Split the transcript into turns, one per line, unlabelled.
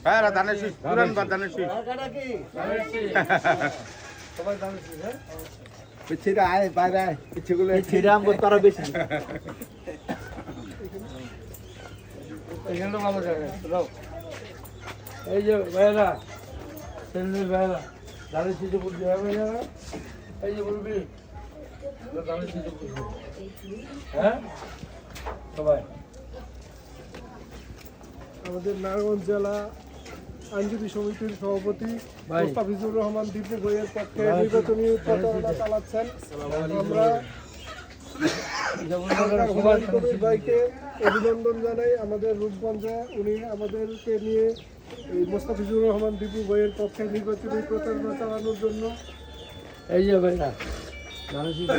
হ্যাঁ ধানের শীষ পুরান বা ধানের শীষ
পিছিয়ে আয় বাইরে আয় পিছিয়েগুলো
ছিড়ে আমগো তারা বেশি
এখানে ভালো জায়গা রাও এই যে ভাইরা ছেলে ভাইরা ধানের শীষে বলতে হবে না এই যে বলবি ধানের শীষে বলবি হ্যাঁ সবাই
আমাদের নারায়ণগঞ্জ জেলা আইনজীবী সমিতির সভাপতি মোস্তাফিজুর রহমান দীপু ভাইয়ের পক্ষে নির্বাচনী প্রচারণা চালাচ্ছেন। আমরা কবির ভাইকে অভিনন্দন জানাই। আমাদের রূপগঞ্জে উনি আমাদেরকে নিয়ে এই মোস্তাফিজুর রহমান দীপু ভাইয়ের পক্ষে নির্বাচনী প্রচারণা চালানোর জন্য
এই যে ভাইরা ধানের শীষে